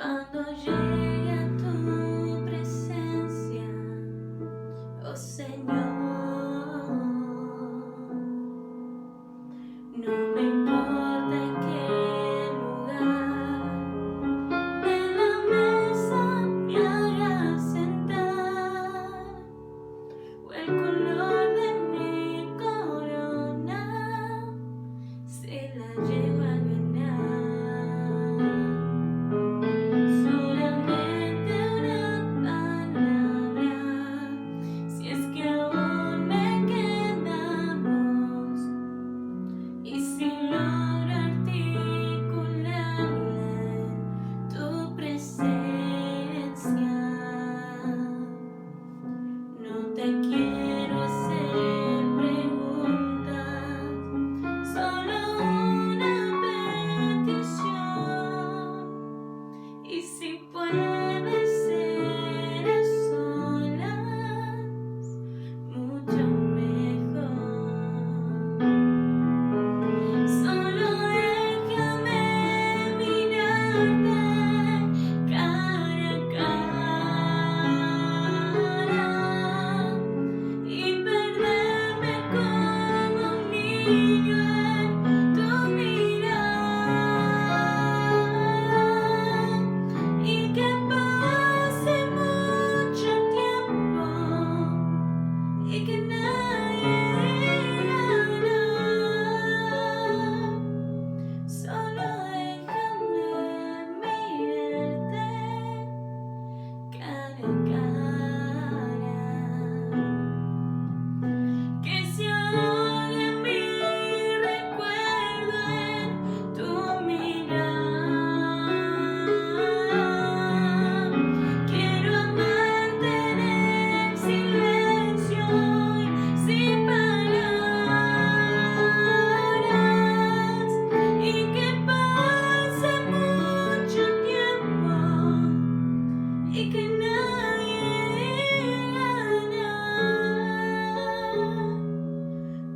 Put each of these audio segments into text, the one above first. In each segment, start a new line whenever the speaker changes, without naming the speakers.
Cuando llegue a tu presencia, oh Señor, no me importa en qué lugar de la mesa me hagas sentar, o el color de mi corona si la llevo a ganar. Solamente una palabra, si es que aún me queda voz, y si logro articularla en tu presencia. No te quiero hacer preguntas, solo una petición. Y si puede ser a solas, mucho mejor. Solo déjame mirarte cara a cara y perderme como un niño en tu mirada, y que pase mucho tiempo y que nadie diga nada. Solo déjame mirarte cara a cara, que se ahogue mi recuerdo en tu mirada. Quiero amarte en el silencio y sin palabras, y que pase mucho tiempo y que nadie diga nada,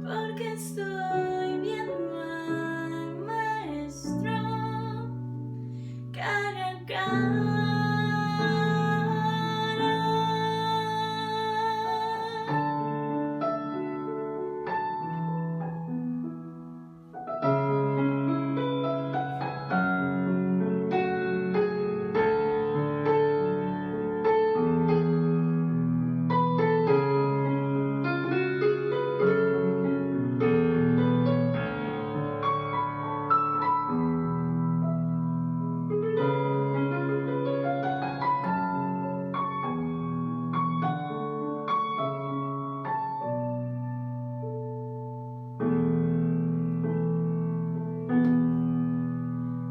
porque estoy viendo al Maestro cara a cara.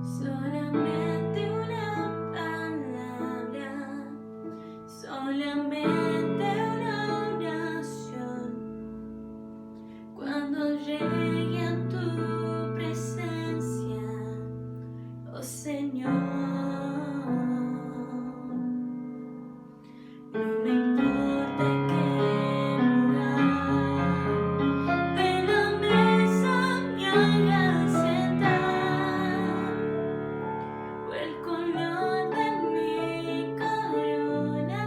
Solamente una palabra, solamente una oración. Cuando llegue a tu presencia, oh Señor, no me importa en qué lugar de la mesa me hagas sentar, o el color de mi corona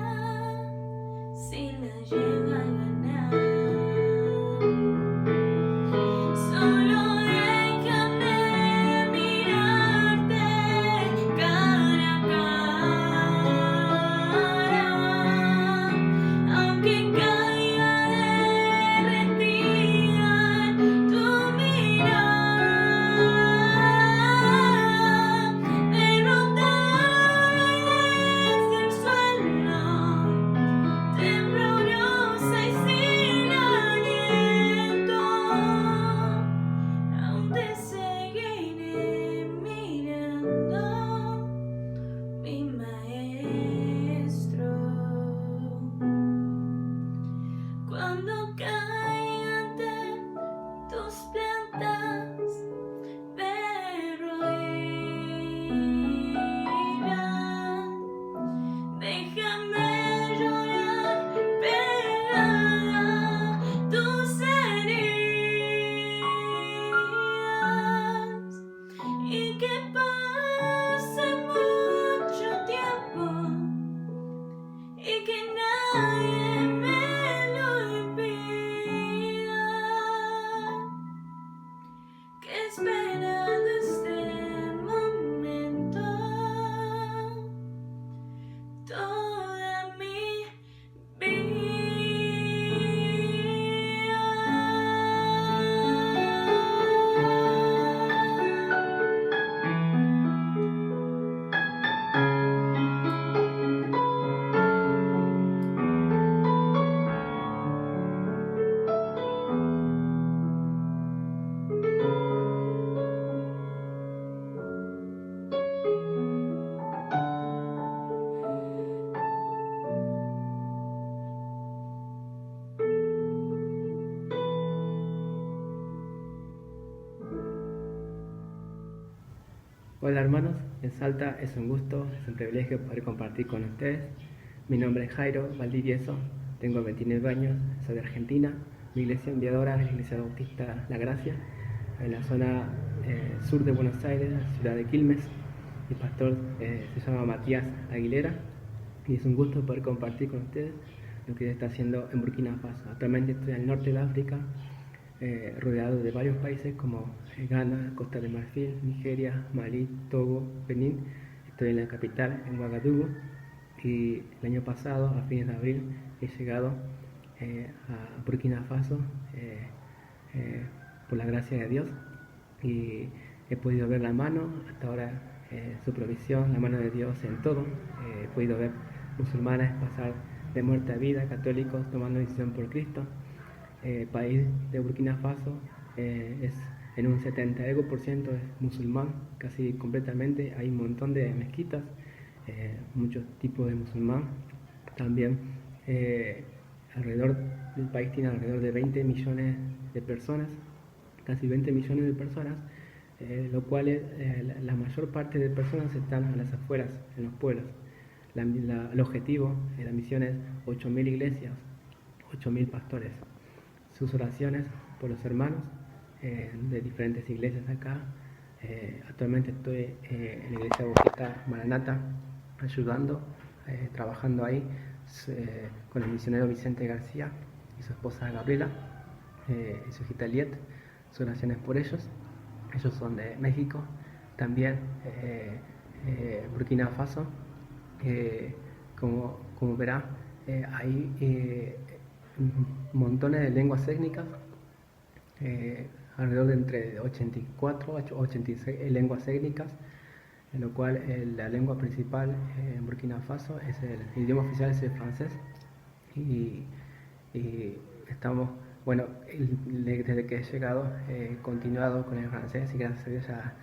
si la llego a ganar. Solo déjame mirarte cara
Hola hermanos, en Salta es un gusto, es un privilegio poder compartir con ustedes. Mi nombre es Jairo Valdivieso, tengo 29 años, soy de Argentina. Mi iglesia enviadora es la Iglesia Bautista La Gracia, en la zona sur de Buenos Aires, la ciudad de Quilmes. Mi pastor se llama Matías Aguilera y es un gusto poder compartir con ustedes lo que está haciendo en Burkina Faso. Actualmente estoy al norte de África, rodeado de varios países como Ghana, Costa de Marfil, Nigeria, Malí, Togo, Benín. Estoy en la capital, en Ouagadougou, y el año pasado, a fines de abril, he llegado a Burkina Faso por la gracia de Dios, y he podido ver la mano, hasta ahora su provisión, la mano de Dios en todo. He podido ver musulmanes pasar de muerte a vida, católicos tomando decisión por Cristo. País de Burkina Faso es en un 70% es musulmán, casi completamente. Hay un montón de mezquitas, muchos tipos de musulmán. También alrededor del país tiene alrededor de 20 millones de personas, casi 20 millones de personas, lo cual la mayor parte de personas están a las afueras, en los pueblos. El objetivo de la misión es 8.000 iglesias, 8.000 pastores. Sus oraciones por los hermanos de diferentes iglesias acá. Actualmente estoy en la iglesia bautista Maranata, ayudando, trabajando ahí con el misionero Vicente García y su esposa Gabriela y su hijita Liet. Sus oraciones por ellos. Ellos son de México, también Burkina Faso. Como verá, hay montones de lenguas étnicas, alrededor de entre 84 a 86 lenguas étnicas, en lo cual la lengua principal en Burkina Faso es el idioma oficial es el francés, y estamos, bueno, desde que he llegado he continuado con el francés, y gracias a Dios ya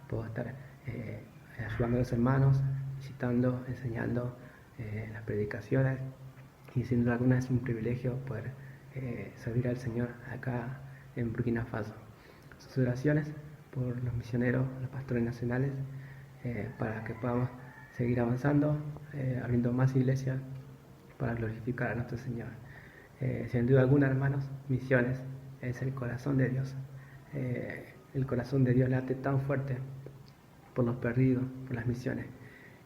puedo estar ayudando a los hermanos, visitando, enseñando las predicaciones, y sin duda alguna es un privilegio poder servir al Señor acá en Burkina Faso. Sus oraciones por los misioneros, los pastores nacionales, para que podamos seguir avanzando, abriendo más iglesias para glorificar a nuestro Señor. Sin duda alguna, hermanos, misiones es el corazón de Dios. El corazón de Dios late tan fuerte por los perdidos, por las misiones,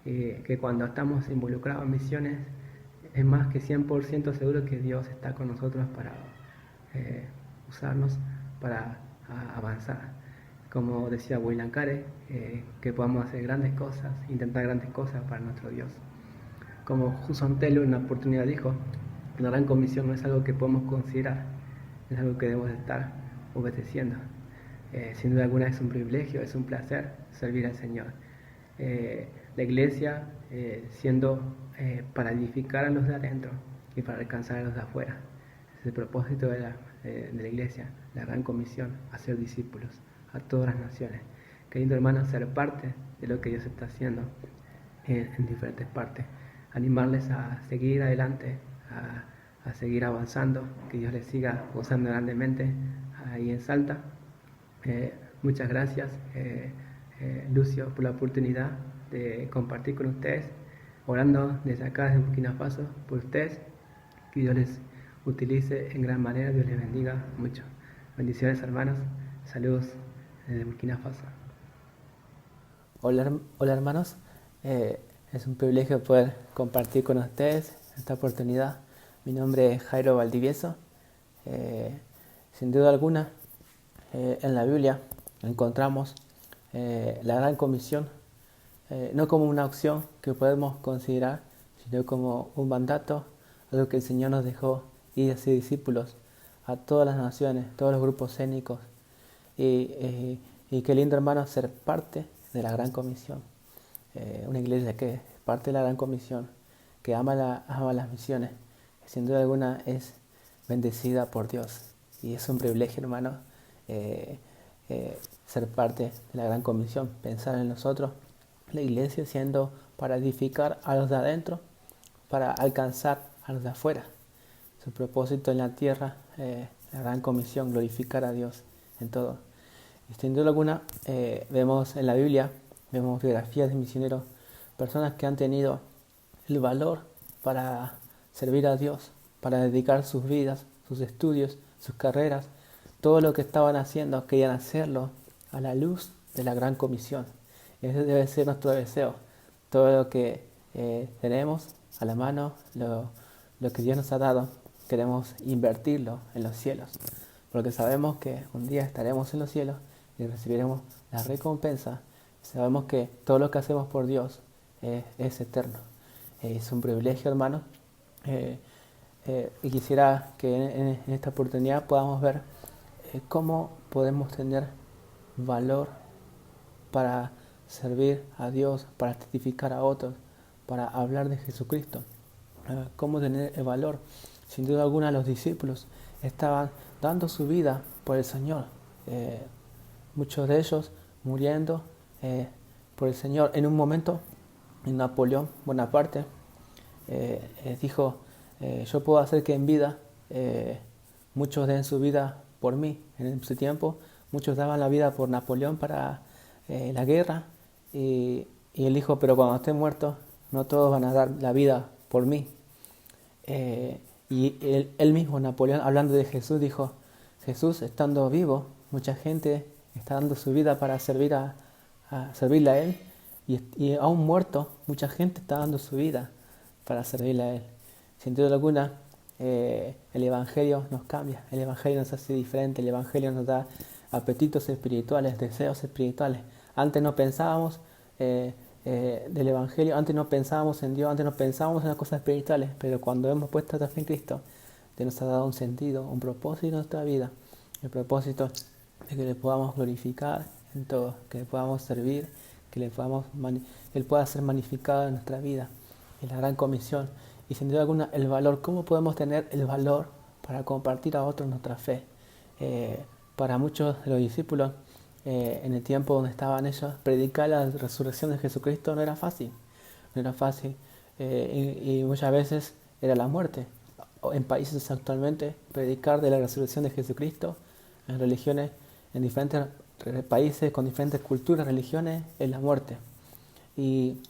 que cuando estamos involucrados en misiones es más que 100% seguro que Dios está con nosotros para usarnos para avanzar. Como decía William Carey, que podamos hacer grandes cosas, intentar grandes cosas para nuestro Dios. Como Hudson Taylor en una oportunidad dijo, la gran comisión no es algo que podemos considerar, es algo que debemos estar obedeciendo. Sin duda alguna es un privilegio, es un placer servir al Señor. La iglesia siendo para edificar a los de adentro y para alcanzar a los de afuera. Es el propósito de la iglesia, la gran comisión, hacer discípulos a todas las naciones. Querido hermano, ser parte de lo que Dios está haciendo en diferentes partes. Animarles a seguir adelante, a seguir avanzando, que Dios les siga gozando grandemente ahí en Salta. Muchas gracias, Lucio, por la oportunidad de compartir con ustedes, orando desde acá, desde Burkina Faso, por ustedes. Que Dios les utilice en gran manera, Dios les bendiga mucho. Bendiciones, hermanos, saludos desde Burkina Faso.
Hola hermanos, es un privilegio poder compartir con ustedes esta oportunidad. Mi nombre es Jairo Valdivieso. Sin duda alguna, en la Biblia encontramos la gran comisión, no como una opción que podemos considerar, sino como un mandato, algo que el Señor nos dejó ir a ser discípulos a todas las naciones, todos los grupos étnicos, y qué lindo, hermano, ser parte de la gran comisión. Una iglesia que es parte de la gran comisión, que ama las misiones, que sin duda alguna es bendecida por Dios, y es un privilegio, hermano, ser parte de la gran comisión, pensar en nosotros, la iglesia siendo para edificar a los de adentro, para alcanzar a los de afuera. Su propósito en la tierra, la gran comisión, glorificar a Dios en todo. Y sin duda alguna, vemos en la Biblia, vemos biografías de misioneros, personas que han tenido el valor para servir a Dios, para dedicar sus vidas, sus estudios, sus carreras, todo lo que estaban haciendo, querían hacerlo a la luz de la gran comisión. Ese debe ser nuestro deseo. Todo lo que tenemos a la mano, lo que Dios nos ha dado, queremos invertirlo en los cielos, porque sabemos que un día estaremos en los cielos y recibiremos la recompensa. Sabemos que todo lo que hacemos por Dios es eterno. Es un privilegio, hermano. Y quisiera que en esta oportunidad podamos ver cómo podemos tener valor para servir a Dios, para testificar a otros, para hablar de Jesucristo. Cómo tener el valor. Sin duda alguna los discípulos estaban dando su vida por el Señor. Muchos de ellos muriendo por el Señor. En un momento, Napoleón Bonaparte dijo, yo puedo hacer que en vida muchos den su vida por mí. En ese tiempo muchos daban la vida por Napoleón para la guerra y él dijo, pero cuando esté muerto no todos van a dar la vida por mí. Y él mismo, Napoleón, hablando de Jesús, dijo, Jesús estando vivo, mucha gente está dando su vida para servirle a Él, y aún muerto, mucha gente está dando su vida para servirle a Él. Sin duda alguna, el Evangelio nos cambia, el Evangelio nos hace diferente, el Evangelio nos da apetitos espirituales, deseos espirituales. Antes no pensábamos del Evangelio, antes no pensábamos en Dios, antes no pensábamos en las cosas espirituales, pero cuando hemos puesto nuestra fe en Cristo, Dios nos ha dado un sentido, un propósito en nuestra vida, el propósito de que le podamos glorificar en todo, que le podamos servir, que Él pueda ser magnificado en nuestra vida, en la gran comisión. Y sin duda alguna el valor, ¿cómo podemos tener el valor para compartir a otros nuestra fe? Para muchos de los discípulos, en el tiempo donde estaban ellos, predicar la resurrección de Jesucristo no era fácil, y muchas veces era la muerte. En países actualmente, predicar de la resurrección de Jesucristo, en religiones, en diferentes países, con diferentes culturas, religiones, es la muerte. Y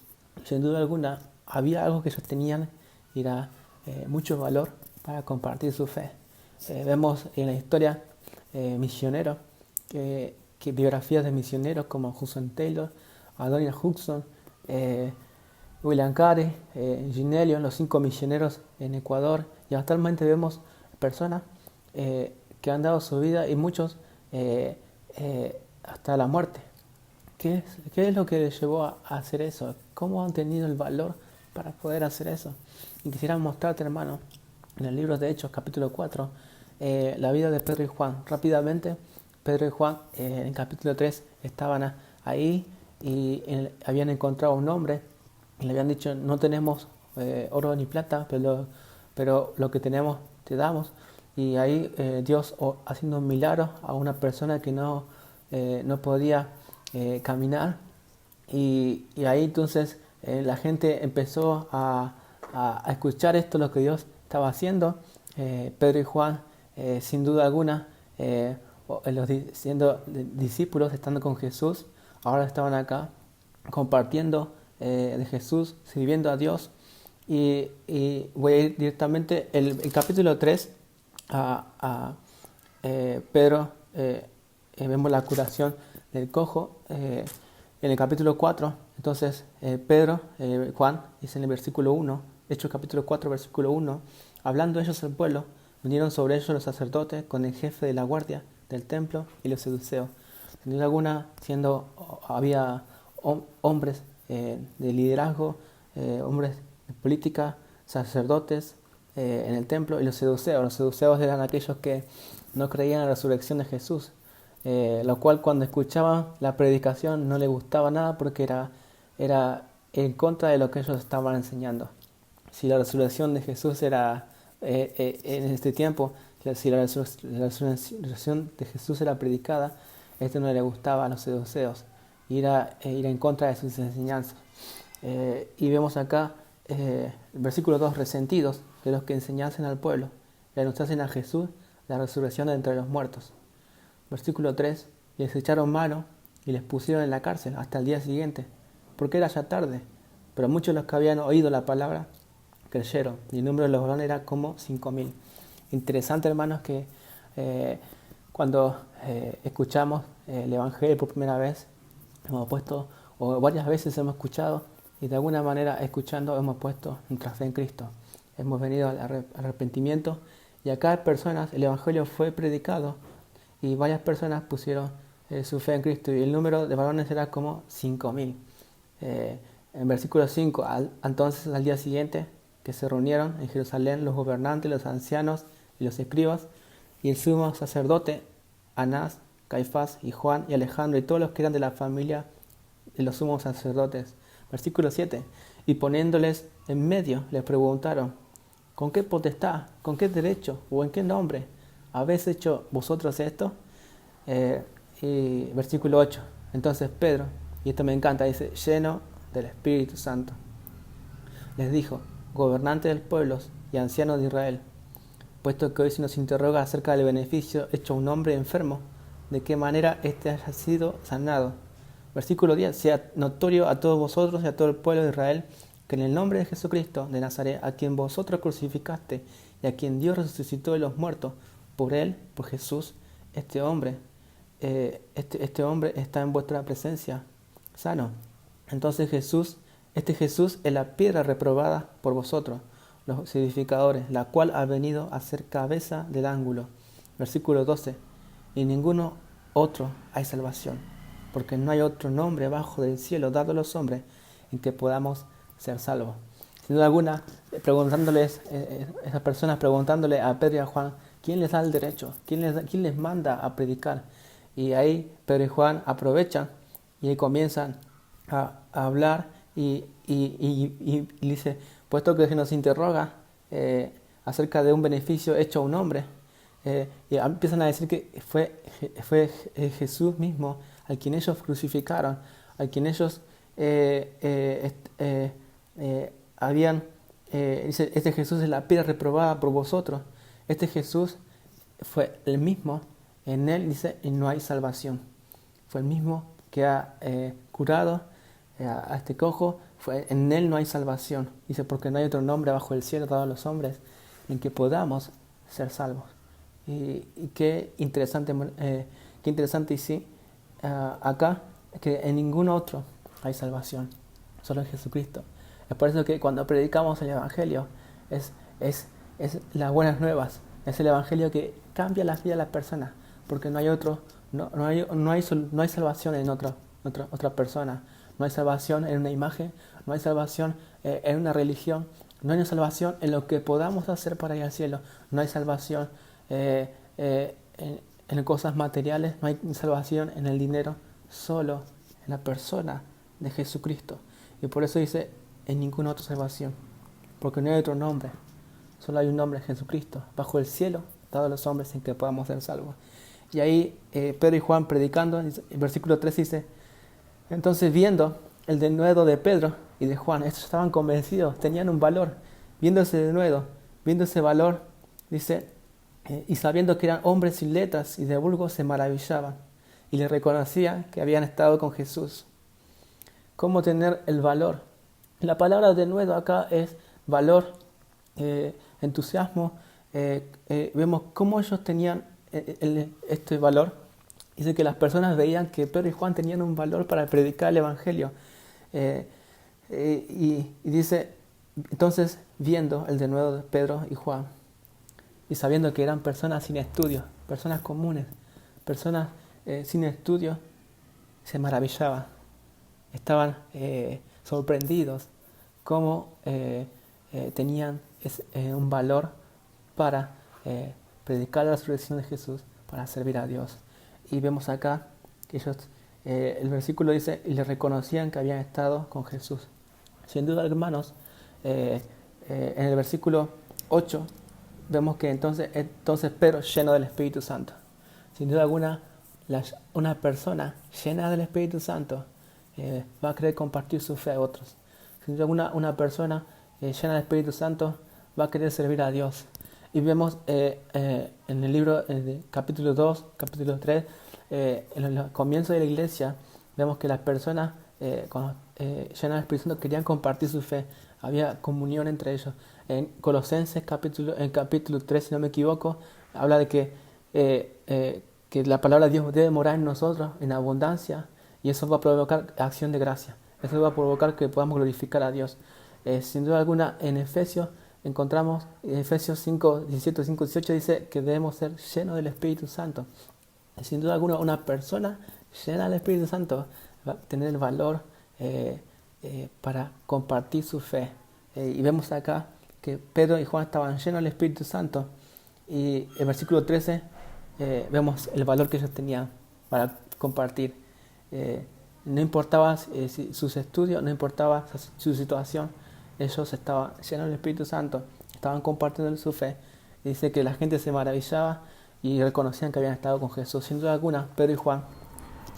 sin duda alguna, había algo que ellos tenían, y era mucho valor para compartir su fe. Vemos en la historia misioneros, que biografías de misioneros como Hudson Taylor, Adoniram Hudson, William Carey, Ginelio, los 5 misioneros en Ecuador, y actualmente vemos personas que han dado su vida, y muchos hasta la muerte. ¿Qué es lo que les llevó a hacer eso? ¿Cómo han tenido el valor para poder hacer eso? Y quisiera mostrarte, hermano, en el libro de Hechos, capítulo 4, la vida de Pedro y Juan. Rápidamente, Pedro y Juan, en el capítulo 3, estaban ahí y habían encontrado un hombre y le habían dicho, no tenemos oro ni plata, pero lo que tenemos te damos. Y ahí Dios haciendo un milagro a una persona que no podía caminar. Y ahí entonces la gente empezó a escuchar lo que Dios estaba haciendo. Pedro y Juan, sin duda alguna, siendo discípulos, estando con Jesús, ahora estaban acá compartiendo de Jesús, sirviendo a Dios. Y voy a ir directamente el capítulo 3 Pedro, vemos la curación del cojo. En el capítulo 4, entonces Pedro, Juan, dice en el versículo 1, Hechos capítulo 4, versículo 1, hablando ellos al pueblo, vinieron sobre ellos los sacerdotes con el jefe de la guardia del templo y los seduceos. Sin duda alguna, había hombres de liderazgo, hombres de política, sacerdotes en el templo, y los seduceos. Los seduceos eran aquellos que no creían en la resurrección de Jesús, lo cual cuando escuchaban la predicación no les gustaba nada, porque era en contra de lo que ellos estaban enseñando. Si la resurrección de Jesús era en este tiempo, si la resurrección de Jesús era predicada, esto no le gustaba a los seduceos, ir en contra de sus enseñanzas. Y vemos acá el versículo 2, resentidos de los que enseñasen al pueblo, le anunciasen a Jesús la resurrección de entre los muertos. Versículo 3, y les echaron mano y les pusieron en la cárcel hasta el día siguiente, porque era ya tarde. Pero muchos de los que habían oído la palabra creyeron, y el número de los varones era como 5.000. Interesante, hermanos, que cuando escuchamos el Evangelio por primera vez, hemos puesto, o varias veces hemos escuchado, y de alguna manera escuchando hemos puesto nuestra fe en Cristo. Hemos venido al arrepentimiento, y acá hay personas, el Evangelio fue predicado, y varias personas pusieron su fe en Cristo, y el número de varones era como 5.000. En versículo 5, entonces al día siguiente, que se reunieron en Jerusalén los gobernantes, los ancianos y los escribas, y el sumo sacerdote, Anás, Caifás y Juan y Alejandro, y todos los que eran de la familia de los sumos sacerdotes. Versículo 7, y poniéndoles en medio, les preguntaron, ¿con qué potestad, con qué derecho o en qué nombre habéis hecho vosotros esto? Y versículo 8, entonces Pedro, y esto me encanta, dice, lleno del Espíritu Santo, les dijo, gobernantes del pueblo y ancianos de Israel, puesto que hoy se nos interroga acerca del beneficio hecho a un hombre enfermo, de qué manera éste haya sido sanado. Versículo 10, sea notorio a todos vosotros y a todo el pueblo de Israel, que en el nombre de Jesucristo de Nazaret, a quien vosotros crucificaste y a quien Dios resucitó de los muertos, por él, por Jesús, este hombre está en vuestra presencia, sano. Entonces Jesús es la piedra reprobada por vosotros, los edificadores, la cual ha venido a ser cabeza del ángulo. Versículo 12. Y ninguno otro hay salvación, porque no hay otro nombre abajo del cielo dado a los hombres en que podamos ser salvos. Sin duda alguna, esas personas preguntándole a Pedro y a Juan, ¿quién les da el derecho? ¿Quién les manda a predicar? Y ahí Pedro y Juan aprovechan y ahí comienzan a hablar y dice, puesto que se nos interroga acerca de un beneficio hecho a un hombre, y empiezan a decir que fue Jesús mismo al quien ellos crucificaron, al quien ellos dice, este Jesús es la piedra reprobada por vosotros. Este Jesús fue el mismo, en él dice, y no hay salvación. Fue el mismo que ha curado a este cojo, en él no hay salvación. Dice, porque no hay otro nombre bajo el cielo dado a los hombres en que podamos ser salvos. Y qué interesante y sí, acá, que en ningún otro hay salvación, solo en Jesucristo. Es por eso que cuando predicamos el Evangelio, es las buenas nuevas, es el Evangelio que cambia la vida de las personas, porque no hay otro, no hay salvación en otra persona, no hay salvación en una imagen, no hay salvación en una religión, no hay salvación en lo que podamos hacer para ir al cielo, no hay salvación en cosas materiales, no hay salvación en el dinero, solo en la persona de Jesucristo. Y por eso dice, en ninguna otra salvación, porque no hay otro nombre, solo hay un nombre, Jesucristo, bajo el cielo, dado a los hombres en que podamos ser salvos. Y ahí Pedro y Juan predicando, el versículo 3 dice, entonces viendo el denuedo de Pedro y de Juan, estos estaban convencidos, tenían un valor, viendo ese denuedo, viendo ese valor, dice, y sabiendo que eran hombres sin letras y de vulgo, se maravillaban y les reconocían que habían estado con Jesús. ¿Cómo tener el valor? La palabra denuedo acá es valor, entusiasmo. Vemos cómo ellos tenían este valor. Dice que las personas veían que Pedro y Juan tenían un valor para predicar el Evangelio. Y dice, entonces, viendo el denuedo de Pedro y Juan, y sabiendo que eran personas sin estudio, personas comunes, personas sin estudio, se maravillaban. Estaban sorprendidos cómo tenían un valor para predicar la resurrección de Jesús, para servir a Dios. Y vemos acá que ellos, el versículo dice, y les reconocían que habían estado con Jesús. Sin duda, hermanos, en el versículo 8 vemos que entonces Pedro, lleno del Espíritu Santo. Sin duda alguna, una persona llena del Espíritu Santo va a querer compartir su fe a otros. Sin duda alguna, una persona llena del Espíritu Santo va a querer servir a Dios. Y vemos en el libro, capítulo 2, capítulo 3, en los comienzos de la iglesia, vemos que las personas, cuando llenas del Espíritu Santo, querían compartir su fe. Había comunión entre ellos. En Colosenses capítulo 3, si no me equivoco, habla de que la palabra de Dios debe morar en nosotros en abundancia, y eso va a provocar acción de gracia. Eso va a provocar que podamos glorificar a Dios. Sin duda alguna, en Efesios encontramos, en Efesios 5, 17, 5, 18 dice que debemos ser llenos del Espíritu Santo. Sin duda alguna, una persona llena del Espíritu Santo va a tener el valor para compartir su fe. Y vemos acá que Pedro y Juan estaban llenos del Espíritu Santo, y en el versículo 13 vemos el valor que ellos tenían para compartir. No importaba sus estudios, no importaba su situación, ellos estaban llenos del Espíritu Santo, estaban compartiendo su fe. Y dice que la gente se maravillaba y reconocían que habían estado con Jesús. Sin duda alguna, Pedro y Juan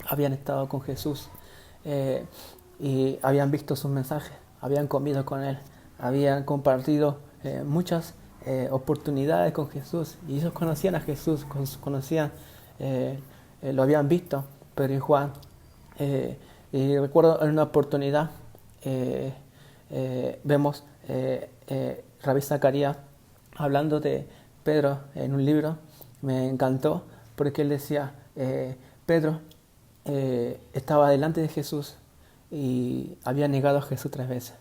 habían estado con Jesús y habían visto sus mensajes, habían comido con Él, habían compartido muchas oportunidades con Jesús, y ellos conocían a Jesús, lo habían visto, Pedro y Juan. Y recuerdo en una oportunidad vemos Rabí Zacarías hablando de Pedro en un libro. Me encantó porque él decía, Pedro estaba delante de Jesús y había negado a Jesús 3 veces.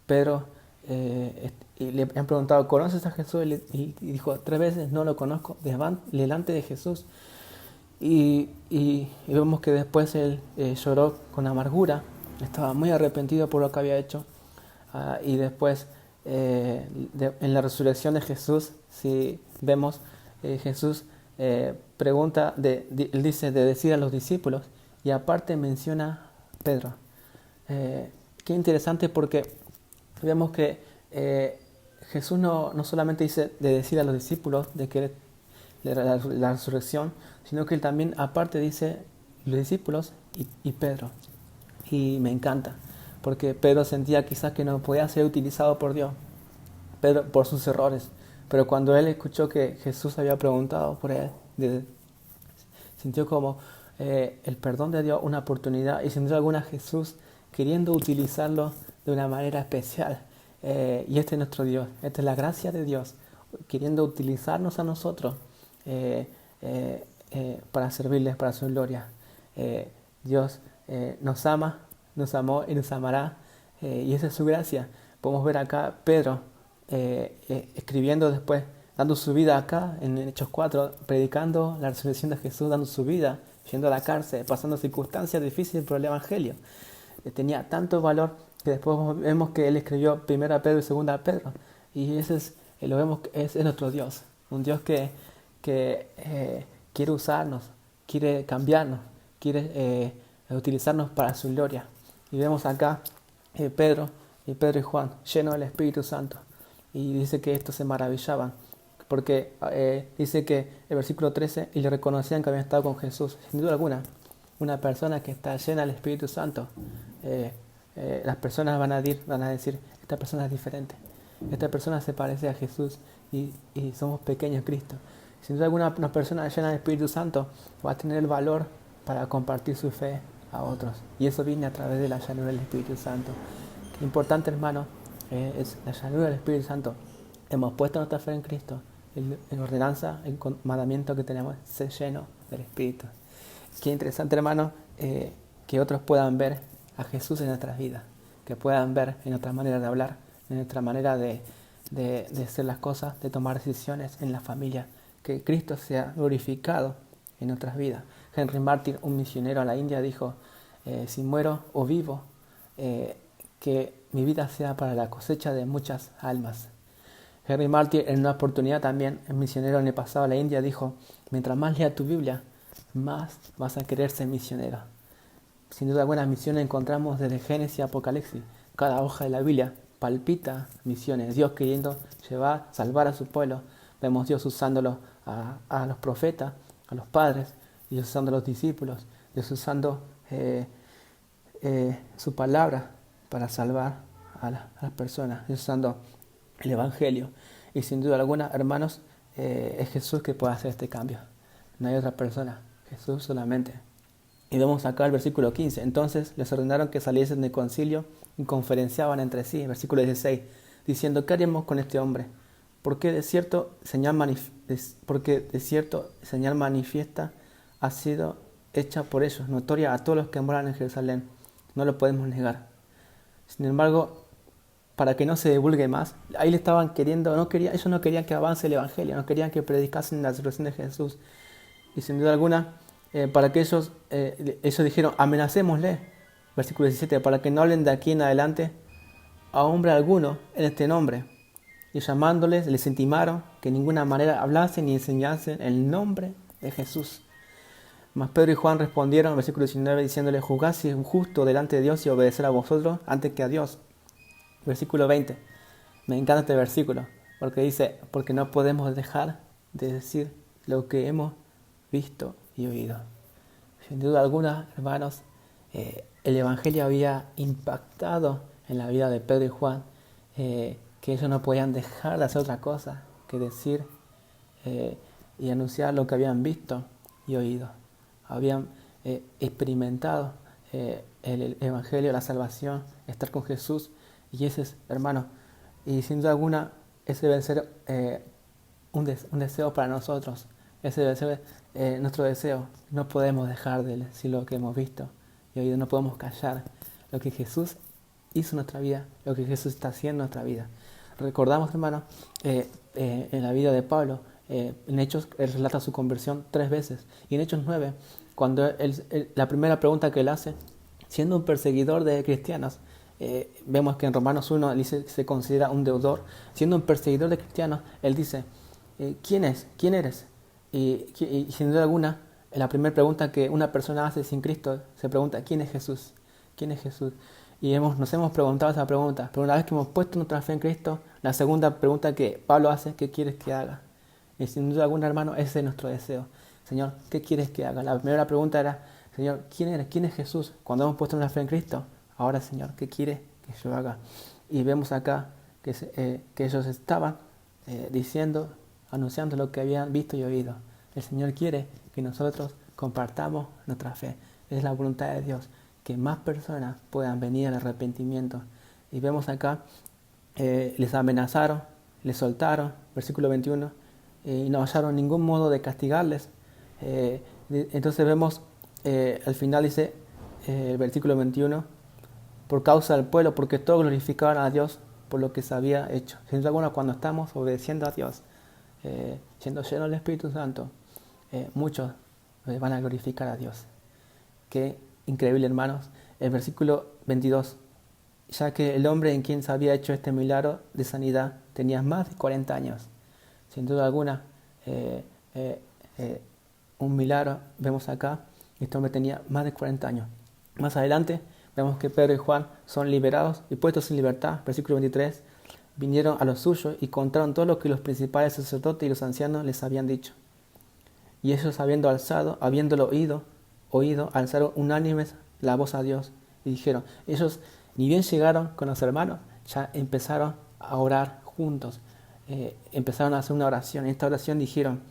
Pedro, y le han preguntado, ¿conoces a Jesús? Y dijo, 3 veces no lo conozco, delante de Jesús. Y vemos que después él lloró con amargura, estaba muy arrepentido por lo que había hecho. Y después, en la resurrección de Jesús, si vemos, Jesús pregunta, él dice de decir a los discípulos, y aparte menciona a Pedro. Qué interesante, porque vemos que Jesús no solamente dice de decir a los discípulos de que la resurrección, sino que él también aparte dice los discípulos y Pedro. Y me encanta, porque Pedro sentía quizás que no podía ser utilizado por Dios, Pedro, por sus errores. Pero cuando él escuchó que Jesús había preguntado por él, sintió como el perdón de Dios, una oportunidad, y sintió alguna Jesús queriendo utilizarlo de una manera especial. Y este es nuestro Dios, esta es la gracia de Dios, queriendo utilizarnos a nosotros para servirles, para su gloria. Dios nos ama, nos amó y nos amará, y esa es su gracia. Podemos ver acá Pedro escribiendo después, dando su vida acá en Hechos 4, predicando la resurrección de Jesús, dando su vida, yendo a la cárcel, pasando circunstancias difíciles por el Evangelio. Tenía tanto valor que después vemos que él escribió 1 Pedro y 2 Pedro, y ese lo vemos que es nuestro Dios, un Dios que quiere usarnos, quiere cambiarnos, quiere utilizarnos para su gloria. Y vemos acá Pedro y Juan llenos del Espíritu Santo, y dice que estos se maravillaban porque dice que el versículo 13, y le reconocían que habían estado con Jesús. Sin duda alguna, una persona que está llena del Espíritu Santo, las personas van a decir, esta persona es diferente, esta persona se parece a Jesús, y somos pequeños en Cristo. Sin duda alguna, una persona llena del Espíritu Santo va a tener el valor para compartir su fe a otros, y eso viene a través de la llanura del Espíritu Santo. Qué importante, hermano, es la llanura del Espíritu Santo. Hemos puesto nuestra fe en Cristo, en ordenanza, el mandamiento que tenemos es ser lleno del Espíritu. Qué interesante, hermano, que otros puedan ver a Jesús en nuestras vidas, que puedan ver en nuestra manera de hablar, en nuestra manera de hacer las cosas, de tomar decisiones en la familia, que Cristo sea glorificado en nuestras vidas. Henry Martyn, un misionero a la India, dijo, si muero o vivo, que mi vida sea para la cosecha de muchas almas. Henry Martyn, en una oportunidad también, el misionero en el pasado a la India, dijo, mientras más leas tu Biblia, más vas a querer ser misionero. Sin duda alguna, misiones encontramos desde Génesis y Apocalipsis. Cada hoja de la Biblia palpita misiones. Dios queriendo salvar a su pueblo. Vemos Dios usándolo a los profetas, a los padres, Dios usando a los discípulos, Dios usando su palabra para salvar a las personas, Dios usando el Evangelio. Y sin duda alguna, hermanos, es Jesús que puede hacer este cambio. No hay otra persona. Jesús solamente. Y vemos acá el versículo 15. Entonces les ordenaron que saliesen del concilio y conferenciaban entre sí, versículo 16, diciendo: ¿qué haremos con este hombre? Porque de cierto señal manifiesta ha sido hecha por ellos, notoria a todos los que moran en Jerusalén. No lo podemos negar. Sin embargo, para que no se divulgue más, ahí le estaban queriendo, ellos no querían que avance el evangelio, no querían que predicasen la resurrección de Jesús. Y sin duda alguna, para que ellos dijeron: amenacémosle, versículo 17, para que no hablen de aquí en adelante a hombre alguno en este nombre. Y llamándoles, les intimaron que en ninguna manera hablasen ni enseñasen el nombre de Jesús. Mas Pedro y Juan respondieron, versículo 19, diciéndole: juzgad si es justo delante de Dios y obedecer a vosotros antes que a Dios. Versículo 20. Me encanta este versículo, porque dice: porque no podemos dejar de decir lo que hemos visto y oído. Sin duda alguna, hermanos, el Evangelio había impactado en la vida de Pedro y Juan, que ellos no podían dejar de hacer otra cosa que decir y anunciar lo que habían visto y oído. Habían experimentado el Evangelio, la salvación, estar con Jesús, y ese es, hermano, y sin duda alguna, ese debe ser un deseo para nosotros. Ese debe ser nuestro deseo. No podemos dejar de decir lo que hemos visto y oído. No podemos callar lo que Jesús hizo en nuestra vida, lo que Jesús está haciendo en nuestra vida. Recordamos, hermano, en la vida de Pablo, en Hechos, él relata su conversión 3 veces. Y en Hechos 9, cuando la primera pregunta que él hace, siendo un perseguidor de cristianos, vemos que en Romanos 1 él dice que se considera un deudor. Siendo un perseguidor de cristianos, él dice: ¿quién eres? Y sin duda alguna, la primera pregunta que una persona hace sin Cristo se pregunta: ¿quién es Jesús? ¿Quién es Jesús? Y nos hemos preguntado esa pregunta. Pero una vez que hemos puesto nuestra fe en Cristo, la segunda pregunta que Pablo hace: ¿qué quieres que haga? Y sin duda alguna, hermano, ese es nuestro deseo. Señor, ¿qué quieres que haga? La primera pregunta era: Señor, ¿quién eres? ¿Quién es Jesús? Cuando hemos puesto nuestra fe en Cristo, ahora, Señor, ¿qué quieres que yo haga? Y vemos acá que ellos estaban diciendo, anunciando lo que habían visto y oído. El Señor quiere que nosotros compartamos nuestra fe. Es la voluntad de Dios, que más personas puedan venir al arrepentimiento. Y vemos acá, les amenazaron, les soltaron, versículo 21, y no hallaron ningún modo de castigarles. Entonces vemos, al final dice, el versículo 21, por causa del pueblo, porque todos glorificaban a Dios por lo que se había hecho. Sin duda alguna, cuando estamos obedeciendo a Dios, siendo llenos del Espíritu Santo, muchos van a glorificar a Dios. Qué increíble, hermanos. El versículo 22, ya que el hombre en quien se había hecho este milagro de sanidad tenía más de 40 años. Sin duda alguna, un milagro, vemos acá, este hombre tenía más de 40 años. Más adelante, vemos que Pedro y Juan son liberados y puestos en libertad. Versículo 23, vinieron a los suyos y contaron todo lo que los principales sacerdotes y los ancianos les habían dicho. Y ellos, habiéndolo oído, alzaron unánimes la voz a Dios y dijeron, ellos ni bien llegaron con los hermanos, ya empezaron a orar juntos, empezaron a hacer una oración. En esta oración dijeron,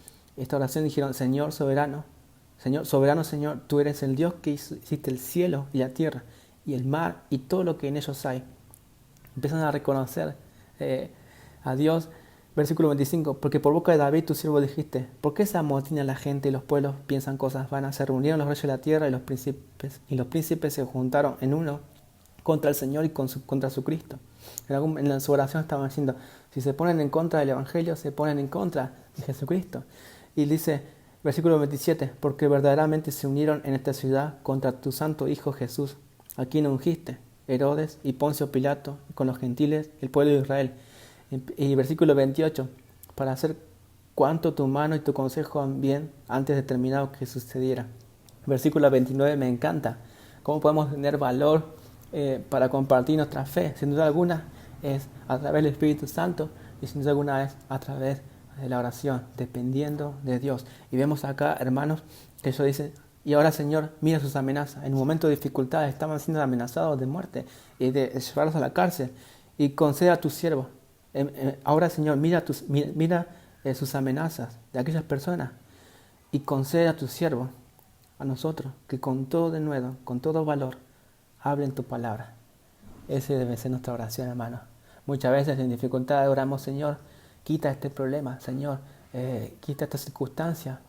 Señor soberano, Señor, tú eres el Dios que hiciste el cielo y la tierra y el mar y todo lo que en ellos hay. Empiezan a reconocer a Dios. Versículo 25, porque por boca de David tu siervo dijiste, ¿por qué se amotina la gente y los pueblos piensan cosas vanas? Se reunieron los reyes de la tierra y los príncipes se juntaron en uno contra el Señor y contra su Cristo. En su oración estaban diciendo, si se ponen en contra del Evangelio, se ponen en contra de Jesucristo. Y dice, versículo 27, porque verdaderamente se unieron en esta ciudad contra tu santo Hijo Jesús, a quien ungiste, Herodes y Poncio Pilato, con los gentiles, el pueblo de Israel. Y versículo 28, para hacer cuanto tu mano y tu consejo han bien antes determinado que sucediera. Versículo 29 me encanta. ¿Cómo podemos tener valor para compartir nuestra fe? Sin duda alguna es a través del Espíritu Santo y sin duda alguna es a través de la oración, dependiendo de Dios. Y vemos acá, hermanos, que ellos dicen, y ahora, Señor, mira sus amenazas. En un momento de dificultad estaban siendo amenazados de muerte y de llevarlos a la cárcel. Y concede a tus siervos. Ahora, Señor, mira sus amenazas de aquellas personas y concede a tus siervos a nosotros que con todo denuedo, con todo valor, hablen tu palabra. Esa debe ser nuestra oración, hermanos. Muchas veces en dificultad oramos, Señor, quita este problema, Señor, quita esta circunstancia.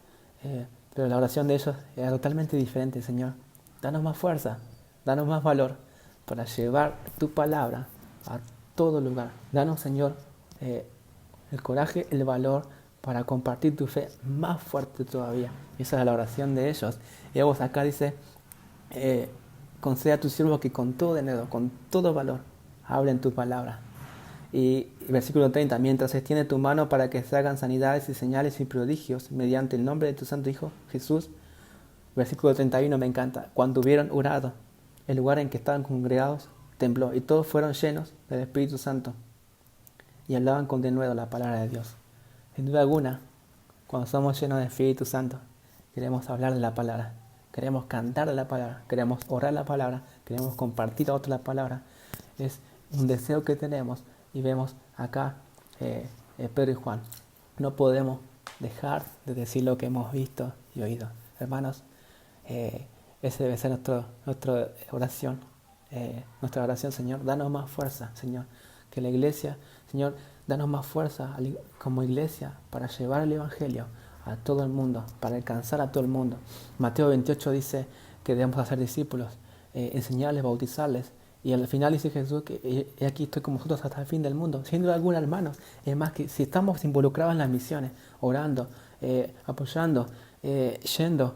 Pero la oración de ellos era totalmente diferente, Señor. Danos más fuerza, danos más valor para llevar tu palabra a todo lugar. Danos, Señor, el coraje, el valor para compartir tu fe más fuerte todavía. Esa es la oración de ellos. Y vos acá dice, concede a tu siervo que con todo denuedo, con todo valor, hablen tu palabra. Y versículo 30, mientras extiende tu mano para que se hagan sanidades y señales y prodigios mediante el nombre de tu santo Hijo Jesús. Versículo 31 me encanta. Cuando hubieron orado, el lugar en que estaban congregados tembló y todos fueron llenos del Espíritu Santo y hablaban con denuedo la palabra de Dios. Sin duda alguna, cuando somos llenos del Espíritu Santo, queremos hablar de la palabra, queremos cantar de la palabra, queremos orar la palabra, queremos compartir a otros la palabra. Es un deseo que tenemos. Y vemos acá Pedro y Juan. No podemos dejar de decir lo que hemos visto y oído. Hermanos, esa debe ser nuestra oración. Nuestra oración, Señor, danos más fuerza, Señor. Que la iglesia, Señor, danos más fuerza como iglesia para llevar el Evangelio a todo el mundo, para alcanzar a todo el mundo. Mateo 28 dice que debemos hacer discípulos, enseñarles, bautizarles. Y al final dice Jesús que aquí estoy con vosotros hasta el fin del mundo. Sin duda alguna, hermanos, es más que si estamos involucrados en las misiones, orando, apoyando, siendo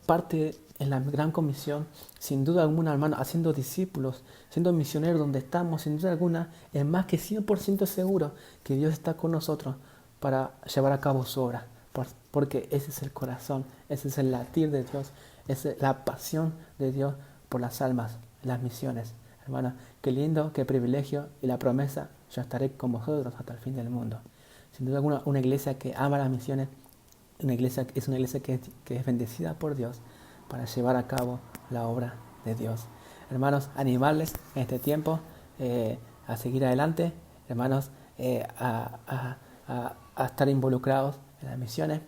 parte en la gran comisión, sin duda alguna, hermanos, haciendo discípulos, siendo misioneros donde estamos, sin duda alguna, es más que 100% seguro que Dios está con nosotros para llevar a cabo su obra. Porque ese es el corazón, ese es el latir de Dios, esa es la pasión de Dios por las almas. Las misiones, hermanos, qué lindo, qué privilegio y la promesa, yo estaré con vosotros hasta el fin del mundo. Sin duda alguna, una iglesia que ama las misiones, es una iglesia que es bendecida por Dios para llevar a cabo la obra de Dios. Hermanos, animarles en este tiempo a seguir adelante, hermanos, a estar involucrados en las misiones.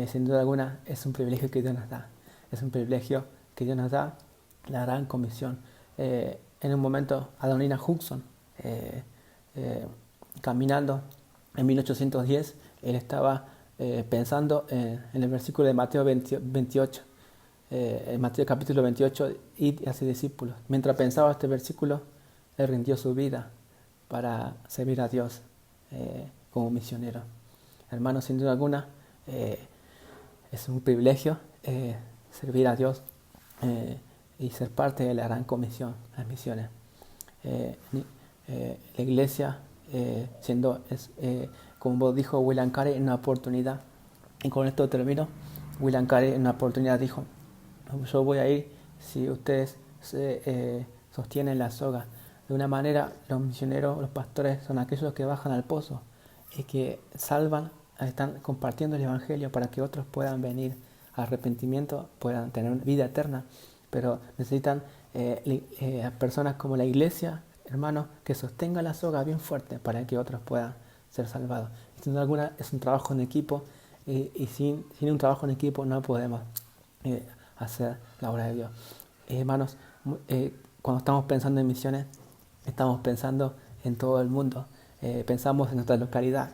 Sin duda alguna, es un privilegio que Dios nos da. Es un privilegio que Dios nos da, la gran comisión. En un momento, Adoniram Hudson, caminando en 1810, él estaba pensando en el versículo de Mateo 28, en Mateo capítulo 28, id y haced discípulos. Mientras pensaba este versículo, él rindió su vida para servir a Dios como misionero. Hermanos, sin duda alguna, es un privilegio servir a Dios y ser parte de la gran comisión, las misiones. La iglesia, como dijo William Carey en una oportunidad, y con esto termino, William Carey en una oportunidad dijo, yo voy a ir si ustedes sostienen la soga. De una manera, los misioneros, los pastores son aquellos que bajan al pozo y que salvan, están compartiendo el Evangelio para que otros puedan venir al arrepentimiento, puedan tener vida eterna. Pero necesitan personas como la iglesia, hermanos, que sostengan la soga bien fuerte para que otros puedan ser salvados. Sin duda alguna, es un trabajo en equipo y sin un trabajo en equipo no podemos hacer la obra de Dios. Hermanos, cuando estamos pensando en misiones, estamos pensando en todo el mundo. Pensamos en nuestra localidad,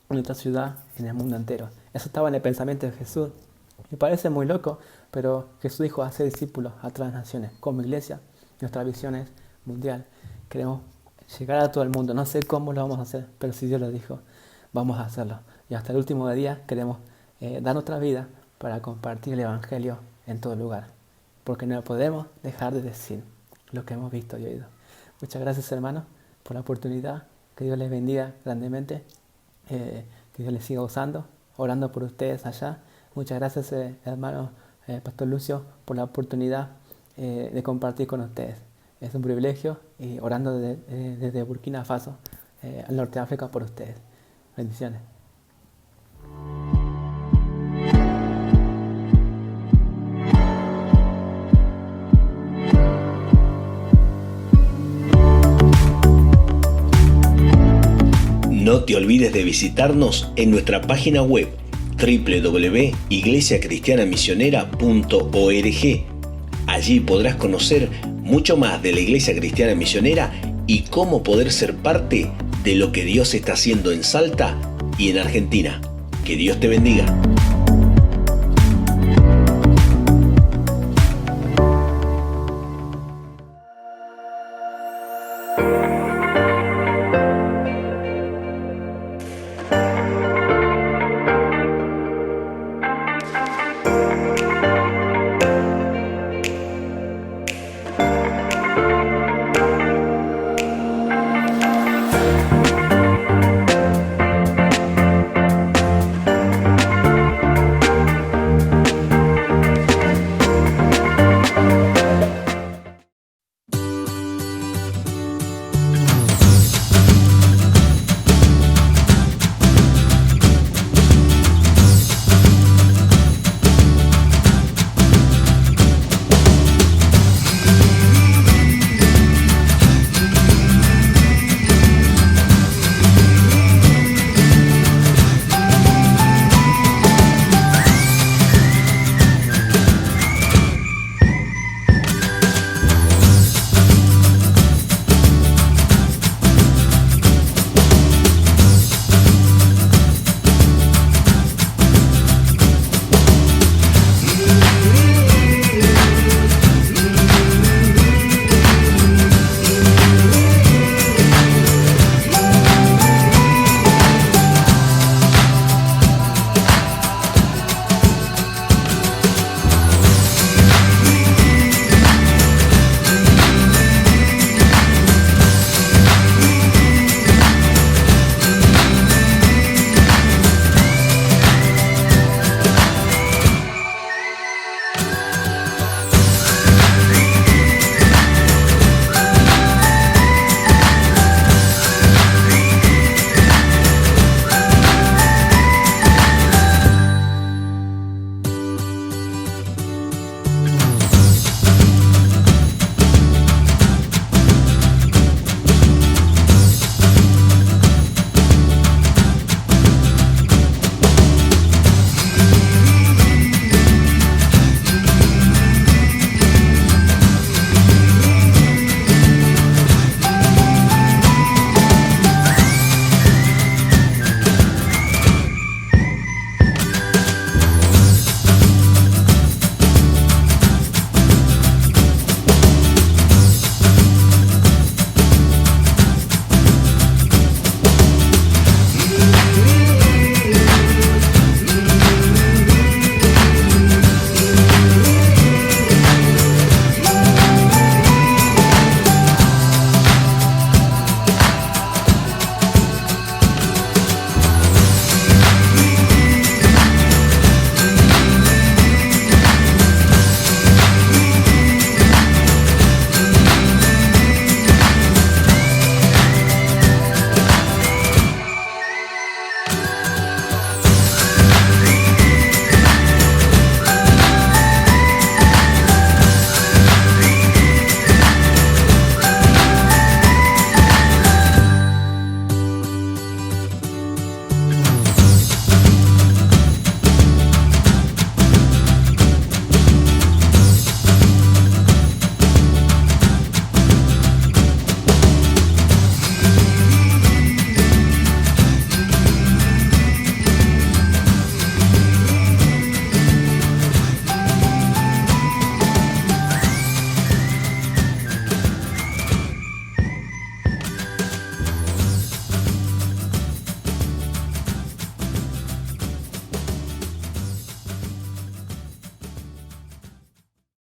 en nuestra ciudad, en el mundo entero. Eso estaba en el pensamiento de Jesús. Me parece muy loco, pero Jesús dijo hacer discípulos a todas las naciones. Como iglesia, nuestra visión es mundial. Queremos llegar a todo el mundo. No sé cómo lo vamos a hacer, pero si Dios lo dijo, vamos a hacerlo. Y hasta el último día queremos dar nuestra vida para compartir el Evangelio en todo lugar. Porque no podemos dejar de decir lo que hemos visto y oído. Muchas gracias, hermanos, por la oportunidad. Que Dios les bendiga grandemente. Que Dios les siga usando, orando por ustedes allá. Muchas gracias, hermano Pastor Lucio, por la oportunidad de compartir con ustedes. Es un privilegio y orando desde Burkina Faso, al norte de África, por ustedes. Bendiciones.
No te olvides de visitarnos en nuestra página web www.iglesiacristianamisionera.org. Allí podrás conocer mucho más de la Iglesia Cristiana Misionera y cómo poder ser parte de lo que Dios está haciendo en Salta y en Argentina. Que Dios te bendiga.